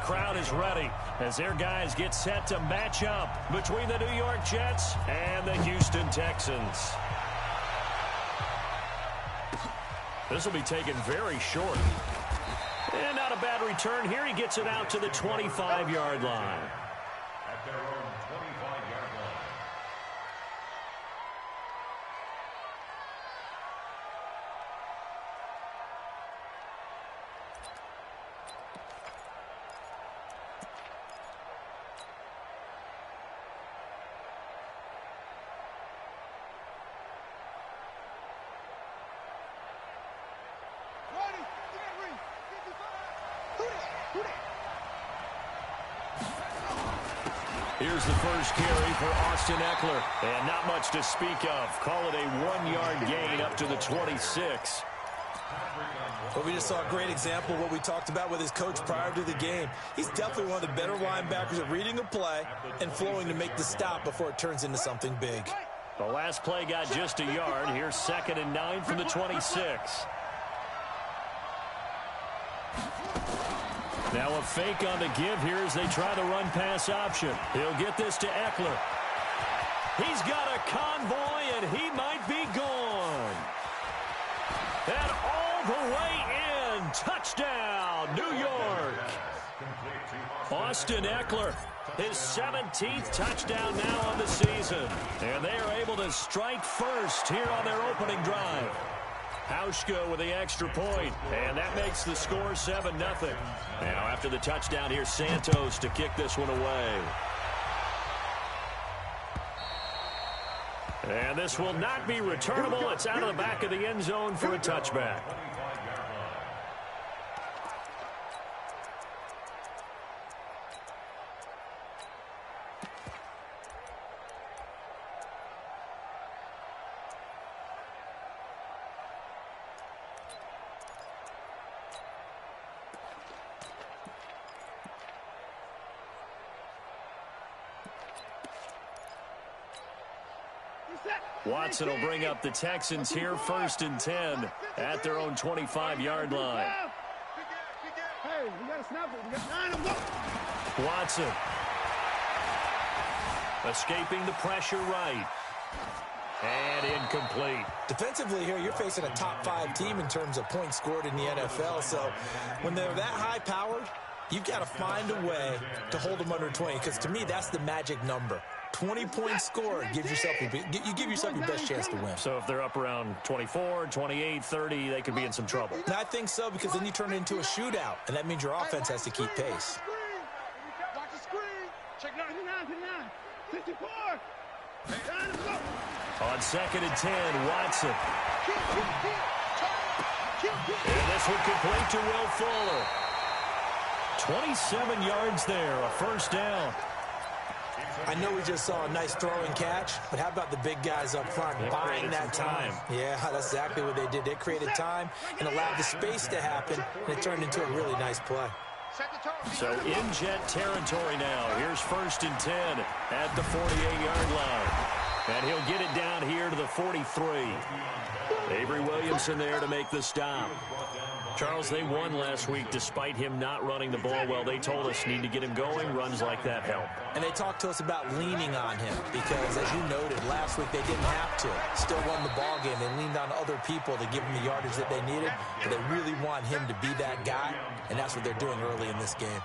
crowd is ready as their guys get set to match up between the New York Jets and the Houston Texans. This will be taken very short. And not a bad return here. He gets it out to the 25-yard line. At their own 25-yard line. Here's the first carry for Austin Eckler. And not much to speak of. Call it a 1-yard gain up to the 26. Well, we just saw a great example of what we talked about with his coach prior to the game. He's definitely one of the better linebackers at reading a play and flowing to make the stop before it turns into something big. The last play got just a yard. Here's 2nd and 9 from the 26. Now a fake on the give here as they try the run-pass option. He'll get this to Eckler. He's got a convoy, and he might be gone. And all the way in. Touchdown, New York. Austin Eckler, his 17th touchdown now on the season. And they are able to strike first here on their opening drive. Hauschka with the extra point, and that makes the score 7-0. Now after the touchdown, here's Santos to kick this one away. And this will not be returnable. It's out of the back of the end zone for a touchback. Watson will bring up the Texans here, 1st and 10 at their own 25-yard line. Hey, we got to snap it. We got 9 of them. Watson escaping the pressure right. And incomplete. Defensively here, you're facing a top-5 team in terms of points scored in the NFL. So when they're that high-powered, you've got to find a way to hold them under 20. Because to me, that's the magic number. 20 points scored, you give yourself your best chance to win. So if they're up around 24, 28, 30, they could be in some trouble. And I think so, because then you turn it into a shootout, and that means your offense has to keep pace. Watch the screen. Check 99, 54. On 2nd and 10, Watson. And this one complete to Will Fuller. 27 yards there, a first down. I know we just saw a nice throwing catch, but how about the big guys up front buying that time? Yeah, that's exactly what they did. They created time and allowed the space to happen, and it turned into a really nice play. So in Jet territory now. Here's 1st and 10 at the 48-yard line. And he'll get it down here to the 43. Avery Williamson there to make the stop. Charles, they won last week despite him not running the ball well. They told us need to get him going. Runs like that help. And they talked to us about leaning on him because, as you noted, last week they didn't have to. Still won the ball game. They leaned on other people to give him the yardage that they needed. But they really want him to be that guy, and that's what they're doing early in this game.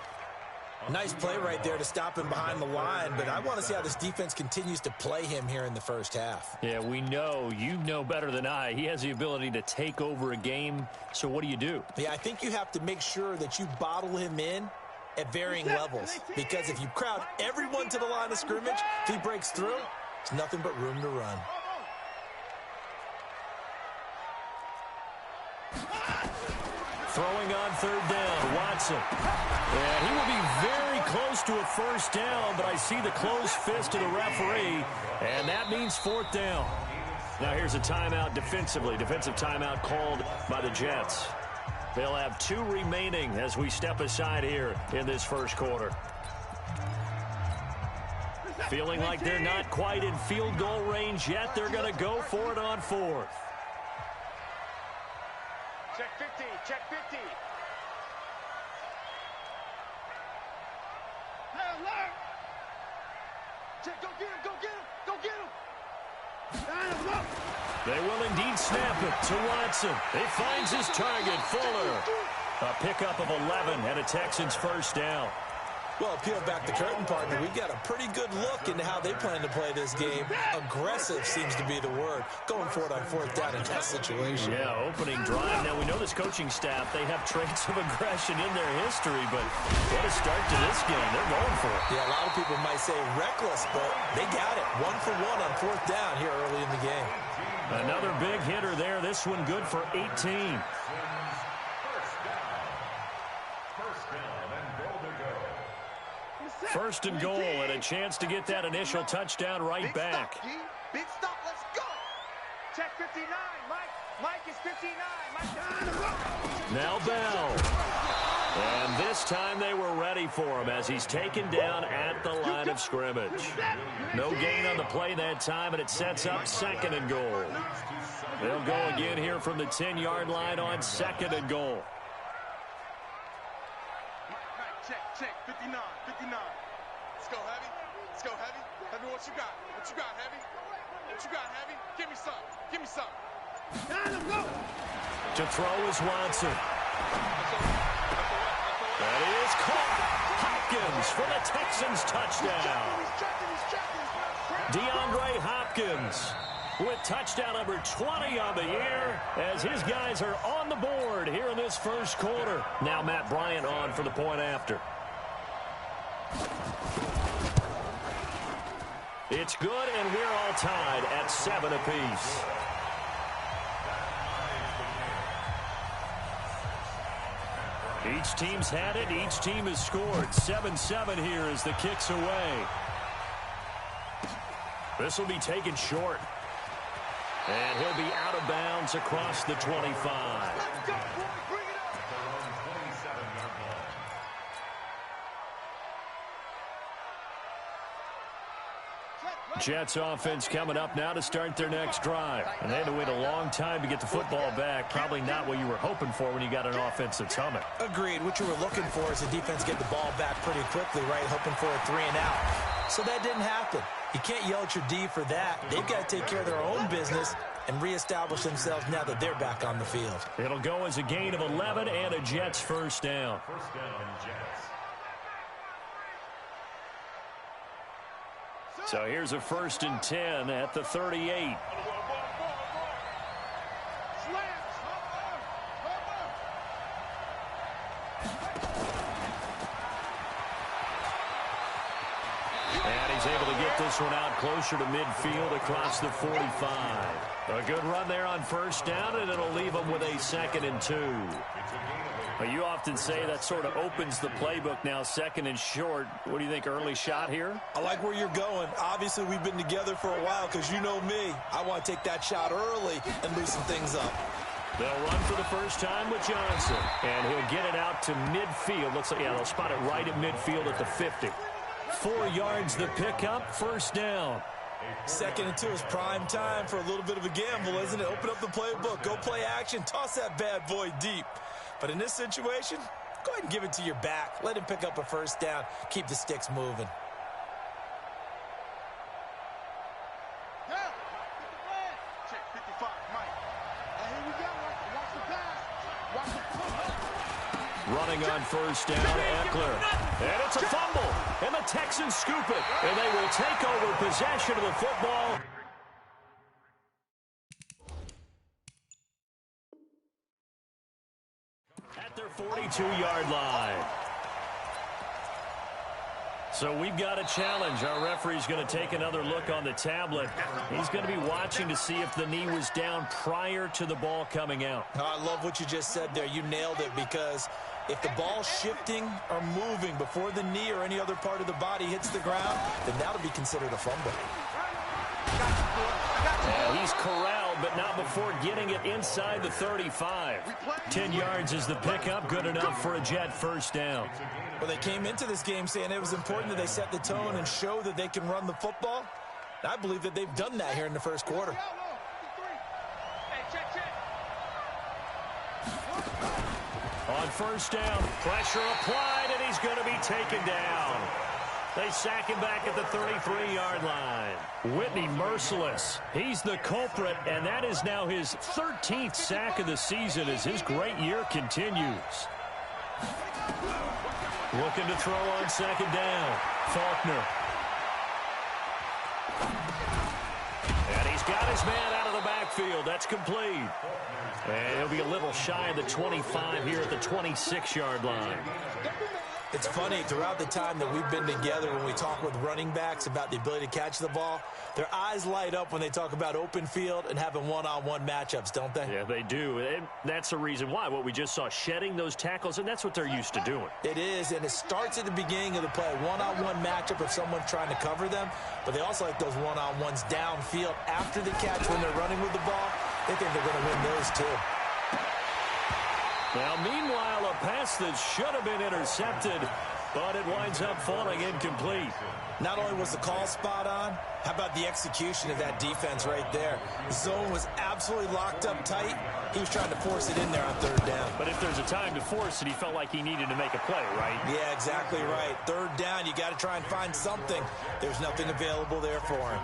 Nice play right there to stop him behind the line, but I want to see how this defense continues to play him here in the first half. Yeah, we know. You know better than I. He has the ability to take over a game, so what do? Yeah, I think you have to make sure that you bottle him in at varying levels, because if you crowd everyone to the line of scrimmage, if he breaks through, it's nothing but room to run. Throwing on 3rd down, Watson. And he will be very close to a first down, but I see the closed fist of the referee, and that means 4th down. Now here's a timeout defensively. Defensive timeout called by the Jets. They'll have 2 remaining as we step aside here in this first quarter. Feeling like they're not quite in field goal range yet. They're going to go for it on 4th. Check 50, check 50. alert. Check, go get him, go get him, go get him. Line him up. They will indeed snap it to Watson. He finds his target, Fuller. A pickup of 11 and a Texans first down. Well, peel back the curtain, partner. We've got a pretty good look into how they plan to play this game. Aggressive seems to be the word. Going for it on fourth down in that situation. Yeah, opening drive. Now, we know this coaching staff, they have traits of aggression in their history, but what a start to this game. They're going for it. Yeah, a lot of people might say reckless, but they got it. 1 for 1 on fourth down here early in the game. Another big hitter there. This one good for 18. First and goal and a chance to get that initial touchdown right back. Big stop, let's go. Check 59, Mike. Mike is 59. Mike. Now Bell. And this time they were ready for him as he's taken down at the line of scrimmage. No gain on the play that time, and it sets up second and goal. They'll go again here from the 10-yard line on second and goal. Check, 59, 59. Let's go, Heavy. Let's go, Heavy. Heavy, what you got? What you got, Heavy? What you got, Heavy? Give me some. Give me some. Go. To throw is Watson. That is caught. Hopkins for the Texans touchdown. DeAndre Hopkins with touchdown number 20 on the year as his guys are on the board here in this first quarter. Now Matt Bryant on for the point after. It's good, and we're all tied at 7 apiece. Each team's had it. Each team has scored. 7-7 here as the kick's away. This will be taken short. And he'll be out of bounds across the 25. Let's go, boy. Bring it up. Jets offense coming up now to start their next drive. And they had to wait a long time to get the football back. Probably not what you were hoping for when you got an offense that's humming. Agreed. What you were looking for is the defense get the ball back pretty quickly, right? Hoping for a 3 and out. So that didn't happen. You can't yell at your D for that. They've got to take care of their own business and reestablish themselves now that they're back on the field. It'll go as a gain of 11 and a Jets first down. First down, Jets. So here's a 1st and 10 at the 38. And he's able to get this one out closer to midfield across the 45. A good run there on first down, and it'll leave him with a 2nd and 2. Well, you often say that sort of opens the playbook now, 2nd and short. What do you think, early shot here? I like where you're going. Obviously, we've been together for a while because you know me. I want to take that shot early and loosen things up. They'll run for the first time with Johnson, and he'll get it out to midfield. Looks like, yeah, they'll spot it right at midfield at the 50. 4 yards the pickup, first down. 2nd and 2 is prime time for a little bit of a gamble, isn't it? Open up the playbook, go play action, toss that bad boy deep. But in this situation, go ahead and give it to your back. Let him pick up a first down. Keep the sticks moving. Check 55, Mike. Here we go. Watch the pass. Watch the pass. Running on first down, Eckler. And it's a fumble. And the Texans scoop it. And they will take over possession of the football. At their 42-yard line. So we've got a challenge. Our referee's going to take another look on the tablet. He's going to be watching to see if the knee was down prior to the ball coming out. I love what you just said there. You nailed it, because if the ball's shifting or moving before the knee or any other part of the body hits the ground, then that'll be considered a fumble. And he's corralled, but not before getting it inside the 35. 10 yards is the pickup, good enough for a Jet first down. Well, they came into this game saying it was important that they set the tone and show that they can run the football. I believe that they've done that here in the first quarter. On first down, pressure applied, and he's going to be taken down. They sack him back at the 33-yard line. Whitney merciless. He's the culprit, and that is now his 13th sack of the season as his great year continues. Looking to throw on second down. Faulkner. And he's got his man out of the backfield. That's complete. And he'll be a little shy of the 25 here at the 26-yard line. It's funny, throughout the time that we've been together, when we talk with running backs about the ability to catch the ball, their eyes light up when they talk about open field and having one-on-one matchups, don't they? Yeah, they do. And that's the reason why. What we just saw, shedding those tackles, and that's what they're used to doing. It is, and it starts at the beginning of the play. One-on-one matchup if someone's trying to cover them, but they also like those one-on-ones downfield after the catch when they're running with the ball. They think they're going to win those too. Now, meanwhile, a pass that should have been intercepted, but it winds up falling incomplete. Not only was the call spot on, how about the execution of that defense right there? The zone was absolutely locked up tight. He was trying to force it in there on third down. But if there's a time to force it, he felt like he needed to make a play, right? Yeah, exactly right. Third down, you got to try and find something. There's nothing available there for him.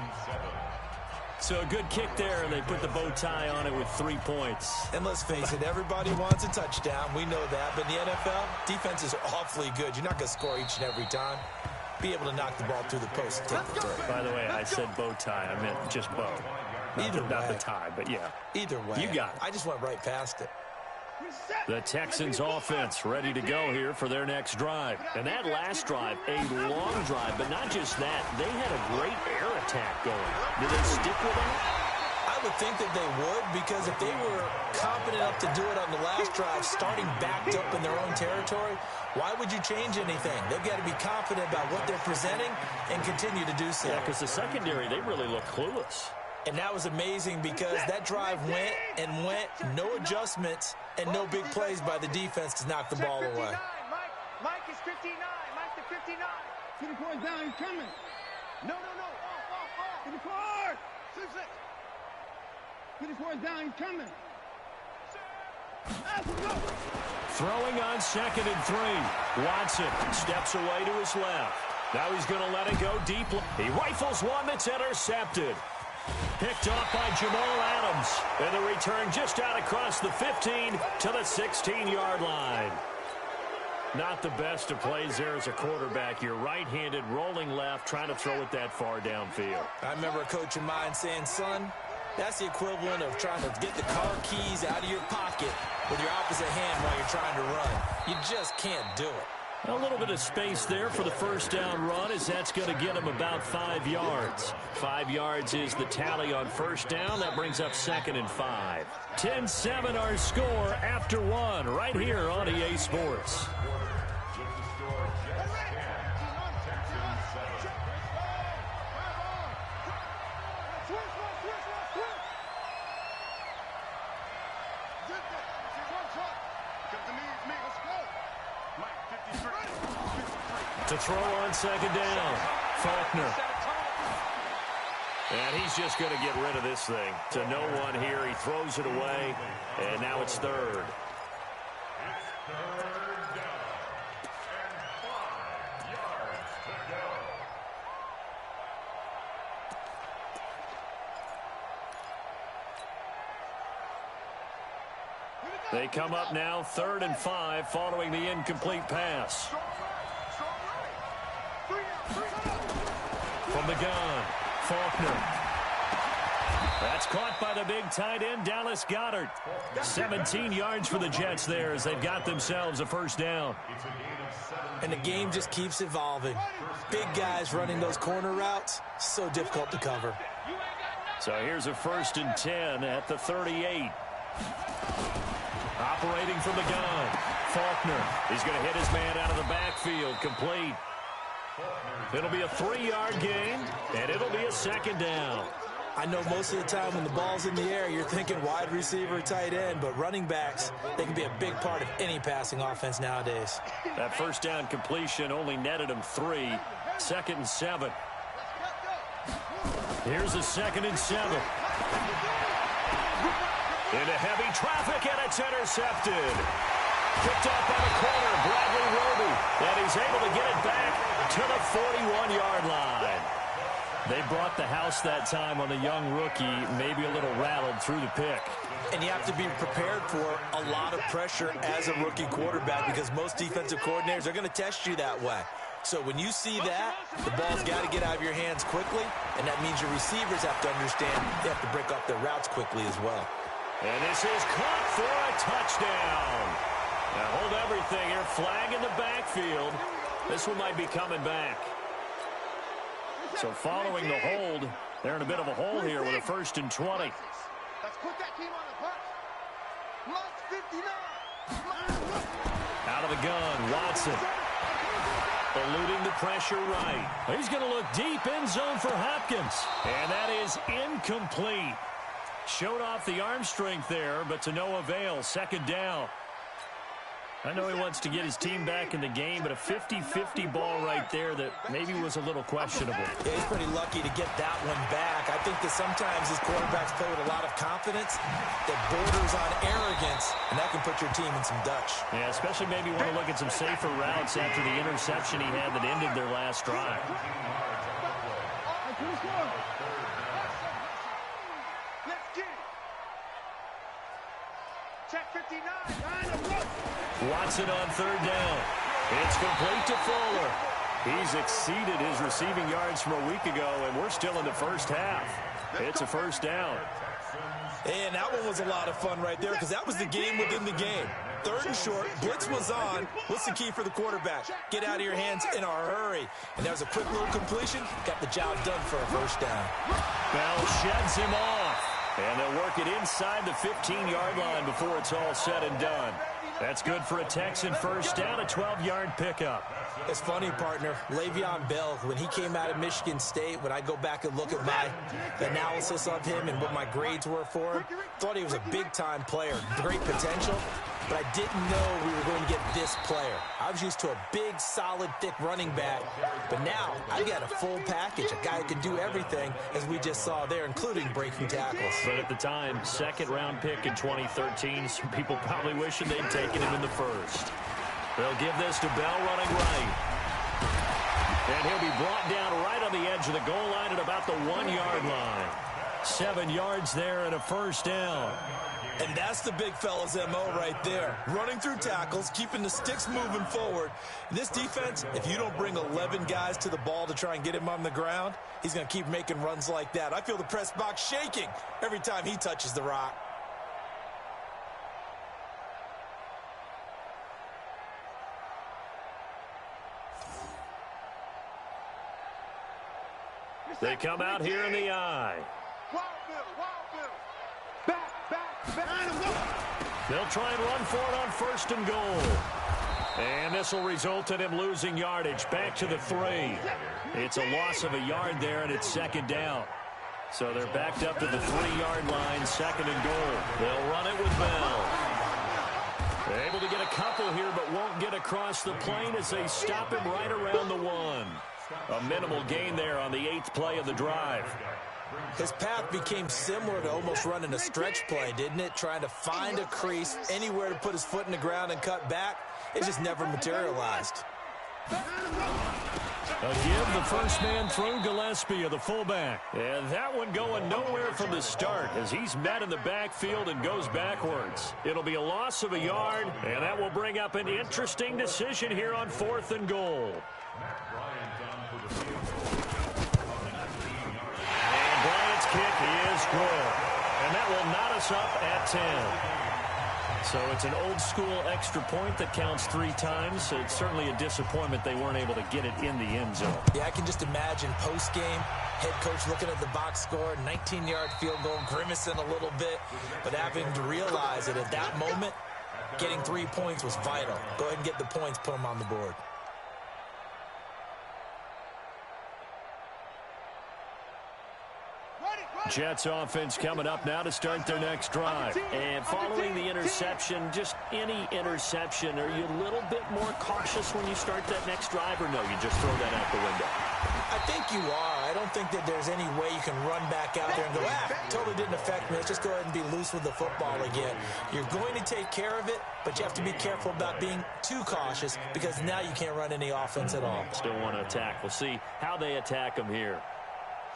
So a good kick there, and they put the bow tie on it with 3 points. And let's face it, everybody wants a touchdown. We know that. But in the NFL, defenses are awfully good. You're not going to score each and every time. Be able to knock the ball through the post and take the throw. By the way, I said bow tie. I meant just bow. Not the tie, but yeah. Either way. You got it. I just went right past it. The Texans offense ready to go here for their next drive. And that last drive, a long drive, but not just that. They had a great air attack going. Did they stick with that? I would think that they would, because if they were confident enough to do it on the last drive, starting backed up in their own territory, why would you change anything? They've got to be confident about what they're presenting and continue to do so. Yeah, because the secondary, they really look clueless. And that was amazing because that drive went and went, no adjustments, and no big plays by the defense to knock the ball away. Mike is 59. Mike to 59. Get the point down. He's coming. No. Get the point. Get the point down. He's coming. Throwing on 2nd and 3. Watson steps away to his left. Now he's going to let it go deep. He rifles one that's intercepted. Picked off by Jamal Adams. And the return just out across the 15 to the 16-yard line. Not the best of plays there as a quarterback. You're right-handed, rolling left, trying to throw it that far downfield. I remember a coach of mine saying, son, that's the equivalent of trying to get the car keys out of your pocket with your opposite hand while you're trying to run. You just can't do it. A little bit of space there for the first down run, as that's going to get him about 5 yards. 5 yards is the tally on first down. That brings up 2nd and 5. 10-7 our score after 1 right here on EA Sports. To throw on 2nd down, Faulkner. And he's just going to get rid of this thing. To no one here, he throws it away, and now it's 3rd. They come up now 3rd and 5 following the incomplete pass. From the gun, Faulkner. That's caught by the big tight end, Dallas Goedert. 17 yards for the Jets there as they've got themselves a first down. And the game just keeps evolving. Big guys running those corner routes, so difficult to cover. So here's a 1st and 10 at the 38. Operating from the gun, Faulkner. He's going to hit his man out of the backfield, complete. It'll be a 3-yard gain, and it'll be a 2nd down. I know most of the time when the ball's in the air, you're thinking wide receiver, tight end, but running backs, they can be a big part of any passing offense nowadays. That first down completion only netted him 3. 2nd and 7. Here's a 2nd and 7. Into heavy traffic, and it's intercepted. Picked up by the corner, Bradley Roby, and he's able to get it back to the 41-yard line. They brought the house that time on the young rookie, maybe a little rattled through the pick. And you have to be prepared for a lot of pressure as a rookie quarterback because most defensive coordinators are going to test you that way. So when you see that, the ball's got to get out of your hands quickly, and that means your receivers have to understand they have to break up their routes quickly as well. And this is caught for a touchdown. Now hold everything here. Flag in the backfield. This one might be coming back. So following the hold, they're in a bit of a hole here with a 1st and 20. Let's put that team on the bus. Plus 59. Out of the gun, Watson. Eluding the pressure right. He's going to look deep end zone for Hopkins. And that is incomplete. Showed off the arm strength there, but to no avail. 2nd down. I know he wants to get his team back in the game, but a 50-50 ball right there that maybe was a little questionable. Yeah, he's pretty lucky to get that one back. I think that sometimes his quarterbacks play with a lot of confidence that borders on arrogance, and that can put your team in some Dutch. Yeah, especially maybe want to look at some safer routes after the interception he had that ended their last drive. Let's get it. Check 59. Watson on 3rd down. It's complete to Fuller. He's exceeded his receiving yards from a week ago, and we're still in the first half. It's a 1st down. And that one was a lot of fun right there because that was the game within the game. 3rd and short, blitz was on. What's the key for the quarterback? Get out of your hands in a hurry. And that was a quick little completion. Got the job done for a 1st down. Bell sheds him off. And they'll work it inside the 15-yard line before it's all said and done. That's good for a Texan 1st down, a 12-yard pickup. It's funny, partner. Le'Veon Bell, when he came out of Michigan State, when I go back and look at my analysis of him and what my grades were for him, thought he was a big-time player, great potential, but I didn't know we were going to get this player. I was used to a big, solid, thick running back, but now I've got a full package, a guy who can do everything, as we just saw there, including breaking tackles. But at the time, 2nd-round pick in 2013, some people probably wishing they'd taken him in the 1st. They'll give this to Bell running right. And he'll be brought down right on the edge of the goal line at about the 1-yard line. 7 yards there and a 1st down. And that's the big fella's MO right there. Running through tackles, keeping the sticks moving forward. This defense, if you don't bring 11 guys to the ball to try and get him on the ground, he's going to keep making runs like that. I feel the press box shaking every time he touches the rock. They come out here in the eye. Wild Bill. Back. They'll try and run for it on 1st and goal. And this will result in him losing yardage back to the 3. It's a loss of a yard there, and it's 2nd down. So they're backed up to the 3-yard line, 2nd and goal. They'll run it with Bell. They're able to get a couple here, but won't get across the plane as they stop him right around the 1. A minimal gain there on the 8th play of the drive. His path became similar to almost running a stretch play, didn't it? Trying to find a crease, anywhere to put his foot in the ground and cut back. It just never materialized. A give the first man through Gillespie of the fullback. And that one going nowhere from the start as he's met in the backfield and goes backwards. It'll be a loss of a yard, and that will bring up an interesting decision here on 4th and goal. And Bryant's kick is good. And that will knot us up at 10. So it's an old-school extra point that counts 3 times. So it's certainly a disappointment they weren't able to get it in the end zone. Yeah, I can just imagine post-game, head coach looking at the box score, 19-yard field goal, grimacing a little bit, but having to realize that at that moment, getting 3 points was vital. Go ahead and get the points, put them on the board. Ready, Jets offense coming up now to start their next drive. And following the interception, just any interception, are you a little bit more cautious when you start that next drive, or no, you just throw that out the window? I think you are. I don't think that there's any way you can run back out there and go, totally didn't affect me. Let's just go ahead and be loose with the football again. You're going to take care of it, but you have to be careful about being too cautious because now you can't run any offense at all. Still want to attack. We'll see how they attack them here.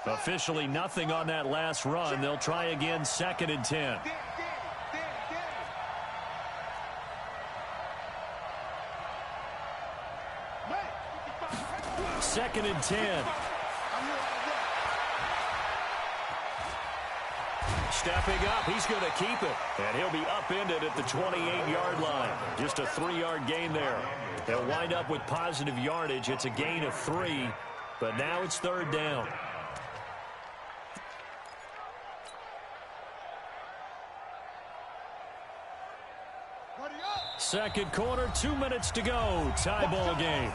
Officially nothing on that last run. They'll try again, 2nd and 10. Second and 10. Stepping up, he's going to keep it. And he'll be upended at the 28-yard line. Just a 3-yard gain there. They'll wind up with positive yardage. It's a gain of 3, but now it's 3rd down. Second quarter, 2 minutes to go. Tie ball game.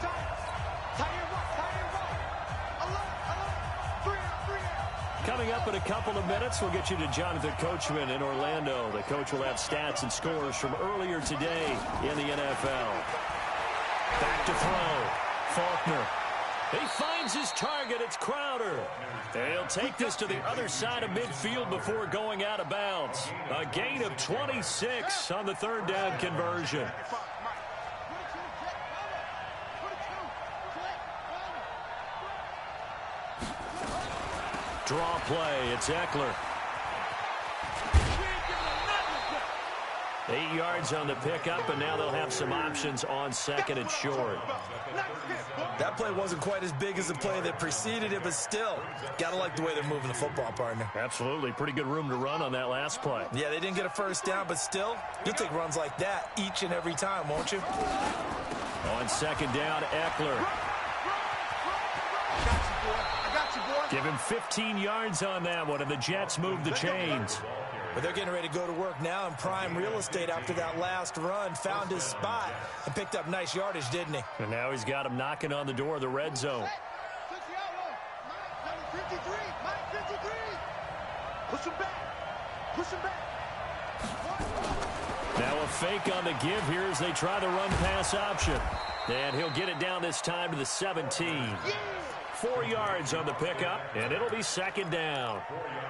Coming up in a couple of minutes, we'll get you to Jonathan Coachman in Orlando. The coach will have stats and scores from earlier today in the NFL. Back to throw. Faulkner. He finds his target. It's Crowder. And he'll take this to the other side of midfield before going out of bounds. A gain of 26 on the 3rd down conversion. Draw play. It's Eckler. 8 yards on the pickup, and now they'll have some options on 2nd and short. That play wasn't quite as big as the play that preceded it, but still, gotta like the way they're moving the football, partner. Absolutely. Pretty good room to run on that last play. Yeah, they didn't get a first down, but still, you'll take runs like that each and every time, won't you? On 2nd down, Eckler. Give him 15 yards on that one, and the Jets move the chains. But they're getting ready to go to work now in prime real estate after that last run. Found his spot and picked up nice yardage, didn't he? And now he's got him knocking on the door of the red zone. Push him back. Push him back. Now a fake on the give here as they try the run-pass option. And he'll get it down this time to the 17. 4 yards on the pickup, and it'll be 2nd down.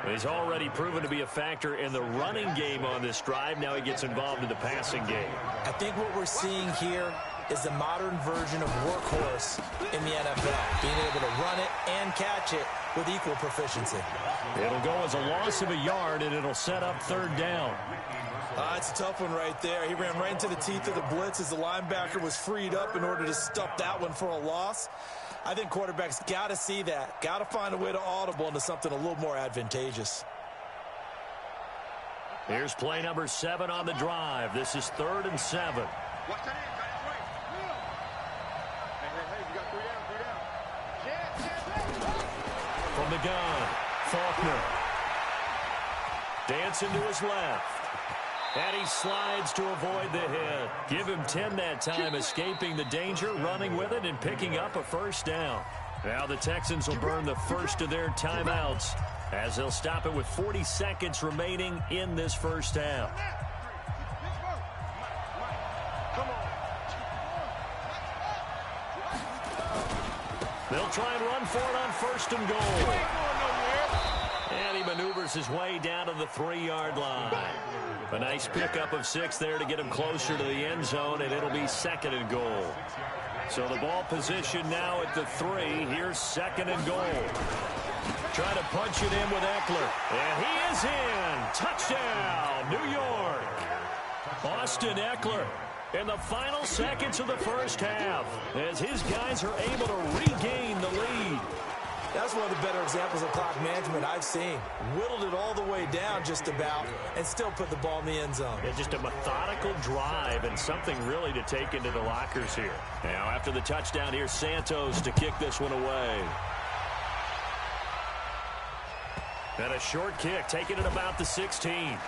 He's already proven to be a factor in the running game on this drive. Now he gets involved in the passing game. I think what we're seeing here is the modern version of workhorse in the NFL, being able to run it and catch it with equal proficiency. It'll go as a loss of a yard, and it'll set up 3rd down. It's a tough one right there. He ran right into the teeth of the blitz as the linebacker was freed up in order to stop that one for a loss. I think quarterbacks got to see that, got to find a way to audible into something a little more advantageous. Here's play number 7 on the drive. This is 3rd and 7. Watch that in, guys. Hey, you got 3 down. From the gun, Faulkner. Dancing to his left. And he slides to avoid the hit. Give him 10 that time, escaping the danger, running with it, and picking up a 1st down. Now the Texans will burn the first of their timeouts as they'll stop it with 40 seconds remaining in this 1st half. They'll try and run for it on 1st and goal. And he maneuvers his way down to the 3-yard line. A nice pickup of 6 there to get him closer to the end zone, and it'll be 2nd and goal. So the ball position now at the 3. Here's 2nd and goal. Trying to punch it in with Eckler. And he is in. Touchdown, New York. Austin Eckler in the final seconds of the 1st half as his guys are able to regain the lead. That's one of the better examples of clock management I've seen. Whittled it all the way down just about and still put the ball in the end zone. Yeah, just a methodical drive and something really to take into the lockers here. Now after the touchdown, here's Santos to kick this one away. And a short kick taken at about the 16.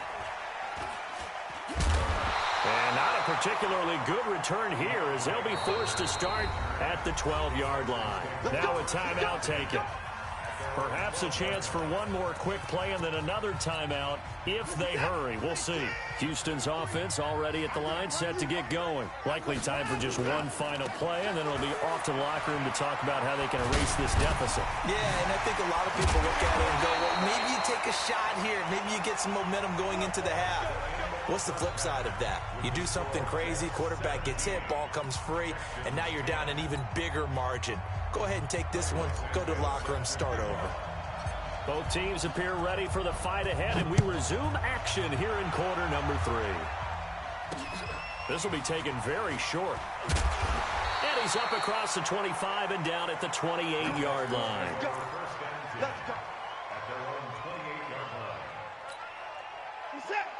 And not a particularly good return here as they'll be forced to start at the 12-yard line. Now a timeout taken. Perhaps a chance for one more quick play and then another timeout if they hurry. We'll see. Houston's offense already at the line, set to get going. Likely time for just one final play, and then it'll be off to the locker room to talk about how they can erase this deficit. Yeah, and I think a lot of people look at it and go, well, maybe you take a shot here. Maybe you get some momentum going into the half. What's the flip side of that? You do something crazy, quarterback gets hit, ball comes free, and now you're down an even bigger margin. Go ahead and take this one, go to the locker room, start over. Both teams appear ready for the fight ahead, and we resume action here in quarter number 3. This will be taken very short. And he's up across the 25 and down at the 28-yard line.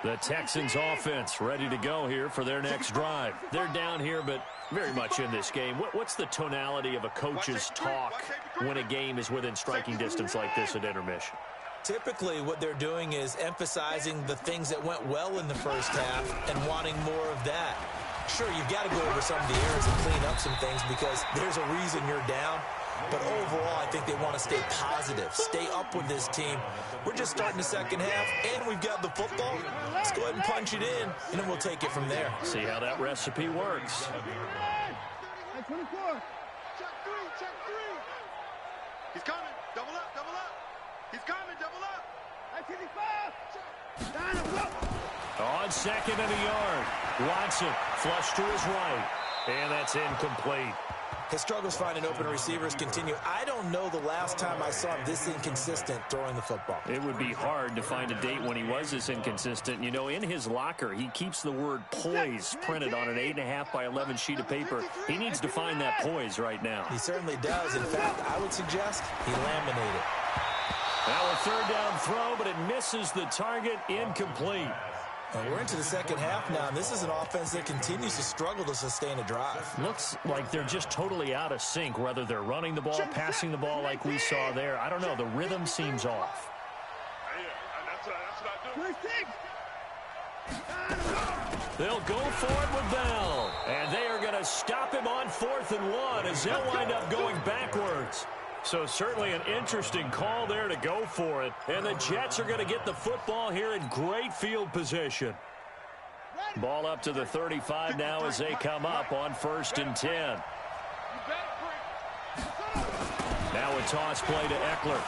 The Texans offense ready to go here for their next drive. They're down here, but very much in this game. What's the tonality of a coach's talk when a game is within striking distance like this at intermission? Typically, what they're doing is emphasizing the things that went well in the first half and wanting more of that. Sure, you've got to go over some of the errors and clean up some things because there's a reason you're down. But overall, I think they want to stay positive, stay up with this team. We're just starting the second half, and we've got the football. Let's go ahead and punch it in, and then we'll take it from there. See how that recipe works. At 24. Check three. He's coming. Double up. He's coming, double up. At 25. Down and go. On second and a yard. Watson flush to his right. And that's incomplete. His struggles finding open receivers continue. I don't know the last time I saw him this inconsistent throwing the football. It would be hard to find a date when he was this inconsistent. You know, in his locker, he keeps the word poise printed on an 8.5 by 11 sheet of paper. He needs to find that poise right now. He certainly does. In fact, I would suggest he laminated. Now a third down throw, but it misses the target. Incomplete. And we're into the second half now, and this is an offense that continues to struggle to sustain a drive. Looks like they're just totally out of sync, whether they're running the ball, passing the ball like we saw there. I don't know. The rhythm seems off. That's what I do. They'll go for it with Bell, and they are going to stop him on 4th and 1 as they'll wind up going backwards. So certainly an interesting call there to go for it. And the Jets are going to get the football here in great field position. Ball up to the 35 now as they come up on 1st and 10. Now a toss play to Eckler.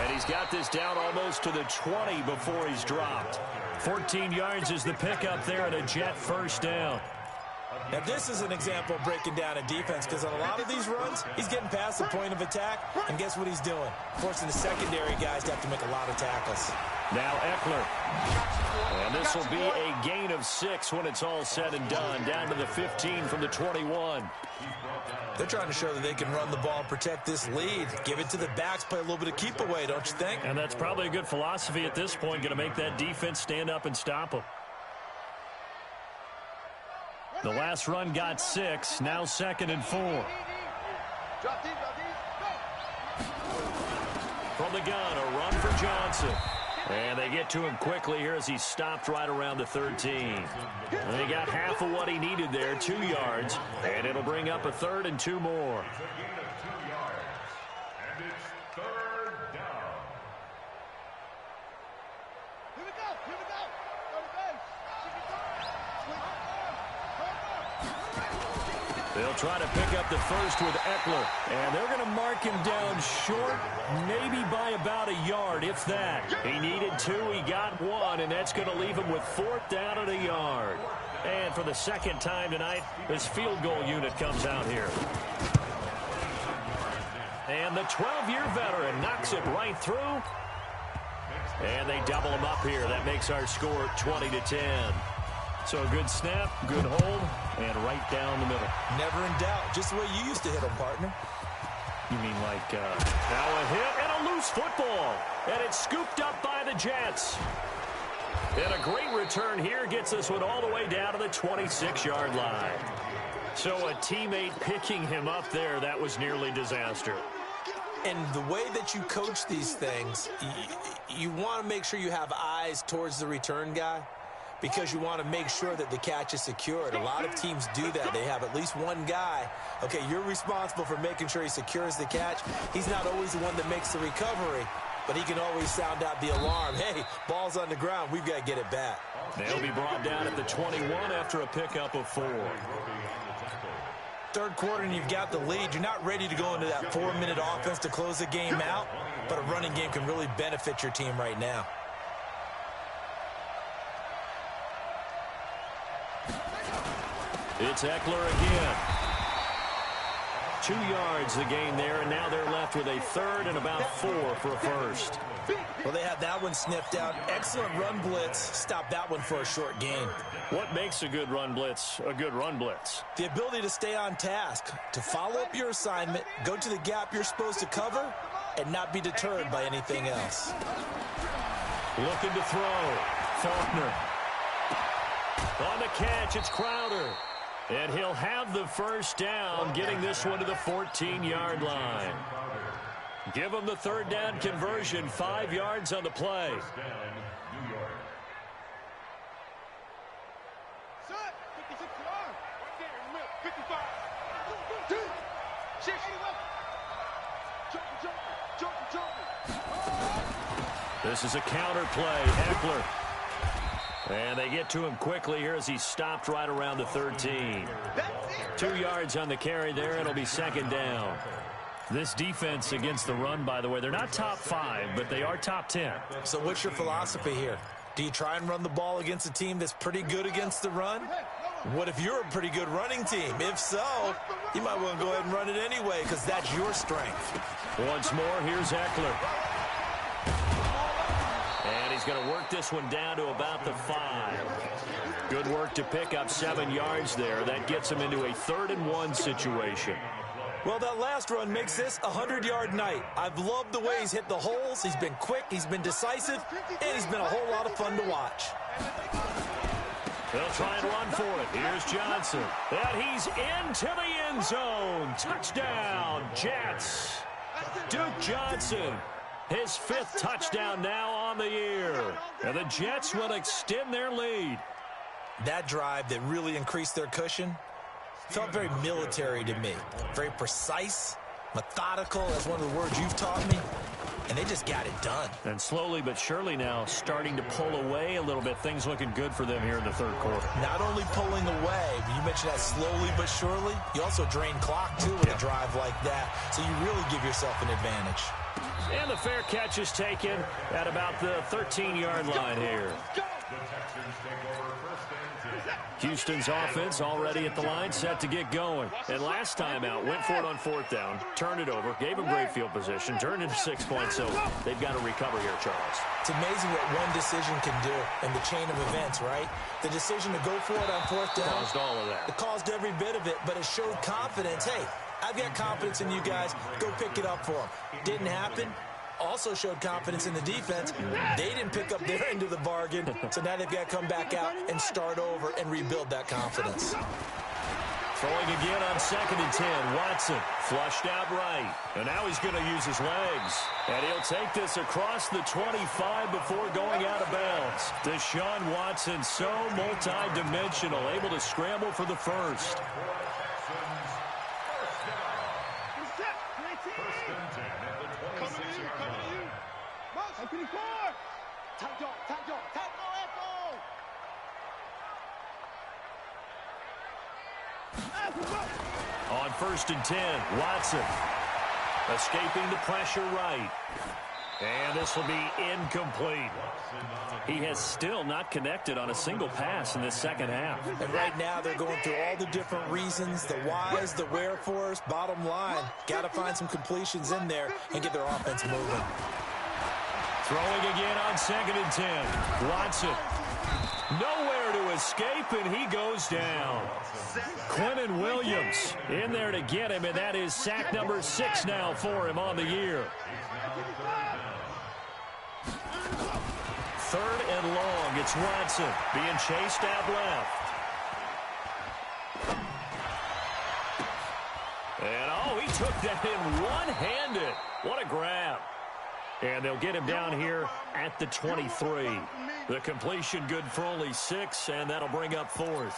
And he's got this down almost to the 20 before he's dropped. 14 yards is the pickup there at a Jet first down. Now, this is an example of breaking down a defense because on a lot of these runs, he's getting past the point of attack, and guess what he's doing? Forcing the secondary guys to have to make a lot of tackles. Now Eckler. And this will be a gain of 6 when it's all said and done, down to the 15 from the 21. They're trying to show that they can run the ball, protect this lead, give it to the backs, play a little bit of keep away, don't you think? And that's probably a good philosophy at this point, going to make that defense stand up and stop them. The last run got 6, now 2nd and 4. From the gun, a run for Johnson. And they get to him quickly here as he stopped right around the 13. And they got half of what he needed there, 2 yards. And it'll bring up a 3rd and 2 more. And it's 3rd down. Here we go. Go to base. They'll try to pick up the first with Eckler. And they're going to mark him down short, maybe by about a yard, if that. He needed 2, he got 1, and that's going to leave him with 4th down at a yard. And for the second time tonight, this field goal unit comes out here. And the 12-year veteran knocks it right through. And they double him up here. That makes our score 20-10. So a good snap, good hold, and right down the middle. Never in doubt. Just the way you used to hit them, partner. You mean like now a hit and a loose football. And it's scooped up by the Jets. And a great return here gets this one all the way down to the 26-yard line. So a teammate picking him up there, that was nearly disaster. And the way that you coach these things, you want to make sure you have eyes towards the return guy. because you want to make sure that the catch is secured. A lot of teams do that. They have at least one guy. Okay, you're responsible for making sure he secures the catch. He's not always the one that makes the recovery, but he can always sound out the alarm. Hey, ball's on the ground. We've got to get it back. They'll be brought down at the 21 after a pickup of 4. Third quarter and you've got the lead. You're not ready to go into that 4-minute offense to close the game out, but a running game can really benefit your team right now. It's Eckler again. 2 yards the gain there, and now they're left with a third and about 4 for a first. Well, they had that one sniffed out. Excellent run blitz. Stop that one for a short gain. What makes a good run blitz a good run blitz? The ability to stay on task, to follow up your assignment, go to the gap you're supposed to cover, and not be deterred by anything else. Looking to throw. Faulkner. On the catch, it's Crowder. And he'll have the first down, getting this one to the 14-yard line. Give him the third down conversion, 5 yards on the play. Set. 56 yards. Right there in the middle. 55. This is a counter play. Eckler. And they get to him quickly here as he stopped right around the 13. 2 yards on the carry there. It'll be second down. This defense against the run, by the way, they're not top 5, but they are top 10. So what's your philosophy here? Do you try and run the ball against a team that's pretty good against the run? What if you're a pretty good running team? If so, you might want to go ahead and run it anyway because that's your strength. Once more, here's Eckler. And he's going to work this one down to about the 5. Good work to pick up 7 yards there. That gets him into a 3rd and 1 situation. Well, that last run makes this a 100-yard night. I've loved the way he's hit the holes. He's been quick, he's been decisive, and he's been a whole lot of fun to watch. They'll try and run for it. Here's Johnson. And he's into the end zone. Touchdown, Jets. Duke Johnson, his 5th touchdown now on the year. And the Jets will extend their lead. That drive that really increased their cushion felt very military to me. Very precise, methodical. That's one of the words you've taught me. And they just got it done. And slowly but surely now starting to pull away a little bit. Things looking good for them here in the 3rd quarter. Not only pulling away, but you mentioned that slowly but surely. You also drain clock, too, with a drive like that. So you really give yourself an advantage. And the fair catch is taken at about the 13-yard line here. Houston's offense already at the line, set to get going. And last time out, went for it on 4th down, turned it over, gave them great field position, turned into 6 points, so they've got to recover here, Charles. It's amazing what one decision can do in the chain of events, right? The decision to go for it on 4th down. Caused all of that. It caused every bit of it, but it showed confidence. Hey, I've got confidence in you guys. Go pick it up for them. Didn't happen. Also showed confidence in the defense. They didn't pick up their end of the bargain, so now they've got to come back out and start over and rebuild that confidence. Throwing again on 2nd and 10. Watson flushed out right. And now he's going to use his legs. And he'll take this across the 25 before going out of bounds. Deshaun Watson, so multi-dimensional, able to scramble for the first. On 1st and 10, Watson escaping the pressure right. And this will be incomplete. He has still not connected on a single pass in this 2nd half. And right now they're going through all the different reasons, the whys, the wherefores. Bottom line, got to find some completions in there and get their offense moving. Throwing again on 2nd and 10. Watson. Nowhere to escape, and he goes down. Quentin Williams in there to get him, and that is sack number 6 now for him on the year. 3rd and long. It's Watson being chased out left. And, oh, he took that in one-handed. What a grab. And they'll get him down here at the 23. The completion good for only 6, and that'll bring up 4th.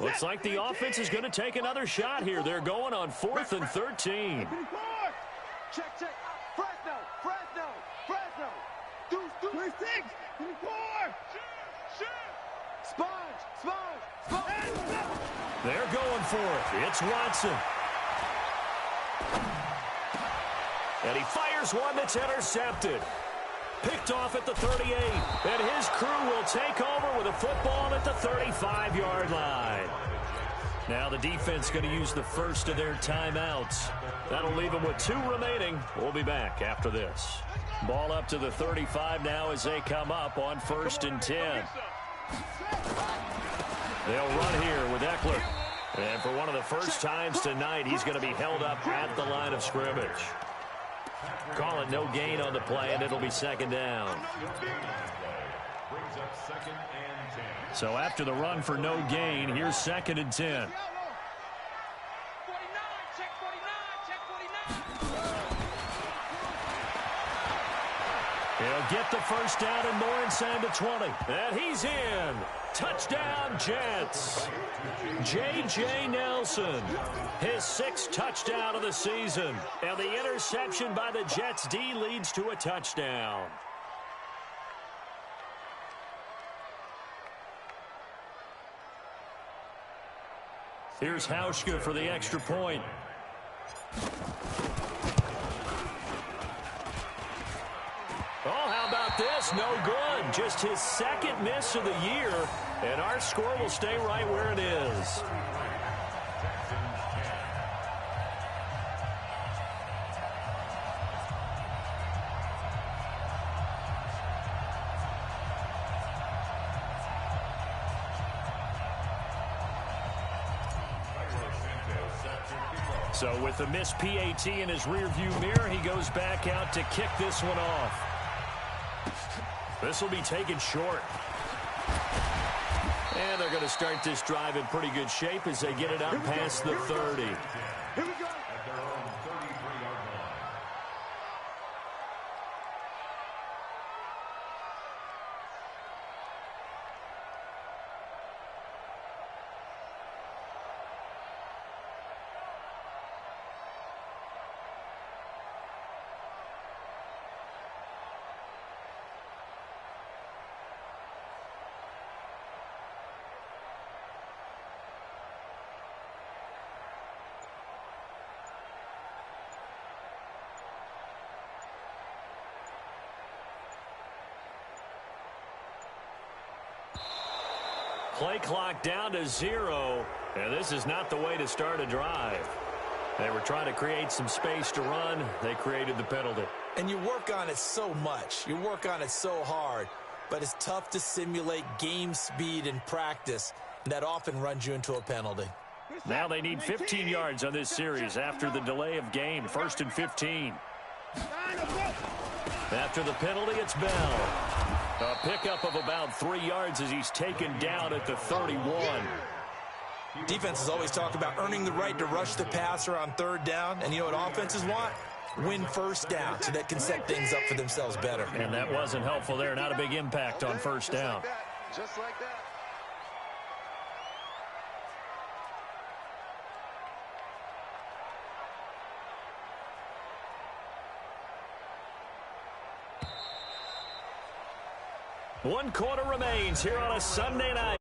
Looks like the offense is going to take another shot here. They're going on 4th and 13. Check. Fresno. Deuce. 26. 24. Sponge. They're going for it. It's Watson. And he fires one that's intercepted. Picked off at the 38. And his crew will take over with a football at the 35-yard line. Now the defense going to use the first of their timeouts. That'll leave them with 2 remaining. We'll be back after this. Ball up to the 35 now as they come up on 1st and 10. They'll run here with Eckler. And for one of the first times tonight, he's going to be held up at the line of scrimmage. Call it no gain on the play, and it'll be 2nd down. So after the run for no gain, here's 2nd and 10. He'll get the first down and more inside the 20. And he's in. Touchdown, Jets. J.J. Nelson, his 6th touchdown of the season. And the interception by the Jets D leads to a touchdown. Here's Hauschka for the extra point. Oh, how about this? No good. Just his 2nd miss of the year. And our score will stay right where it is. So with the missed PAT in his rearview mirror, he goes back out to kick this one off. This will be taken short. And they're going to start this drive in pretty good shape as they get it up past the 30. Here we go. At their own 33-yard line. Play clock down to 0, and this is not the way to start a drive. They were trying to create some space to run. They created the penalty. And you work on it so much. You work on it so hard. But it's tough to simulate game speed in practice. And that often runs you into a penalty. Now they need 15 yards on this series after the delay of game. 1st and 15. After the penalty, it's Bell. A pickup of about 3 yards as he's taken down at the 31. Defenses always talk about earning the right to rush the passer on 3rd down. And you know what offenses want? Win 1st down so that can set things up for themselves better. And that wasn't helpful there. Not a big impact on 1st down. Just like that. One quarter remains here on a Sunday night.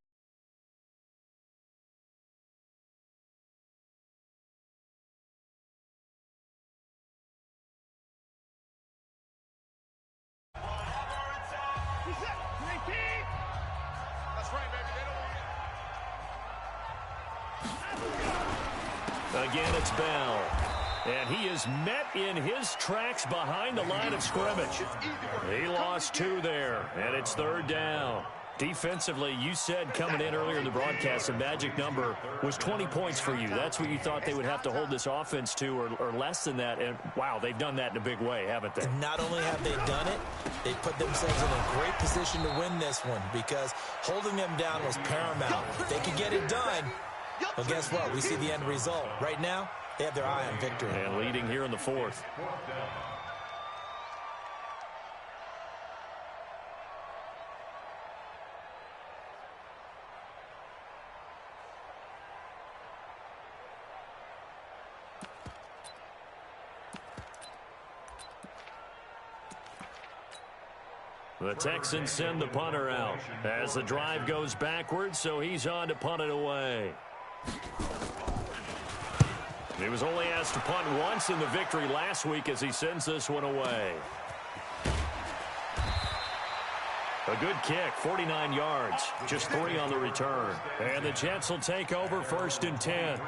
That's right, baby. They don't Again, it's Bell. And he is met in his tracks behind the line of scrimmage. He lost 2 there, and it's 3rd down. Defensively, you said coming in earlier in the broadcast, the magic number was 20 points for you. That's what you thought they would have to hold this offense to, or less than that. And, wow, they've done that in a big way, haven't they? And not only have they done it, they put themselves in a great position to win this one because holding them down was paramount. If they could get it done, Well, guess what? We see the end result. Right now, they have their eye on victory. And leading here in the fourth. The Texans send the punter out as the drive goes backwards, so he's on to punt it away. He was only asked to punt once in the victory last week as he sends this one away. A good kick, 49 yards, just 3 on the return. And the Jets will take over 1st and 10.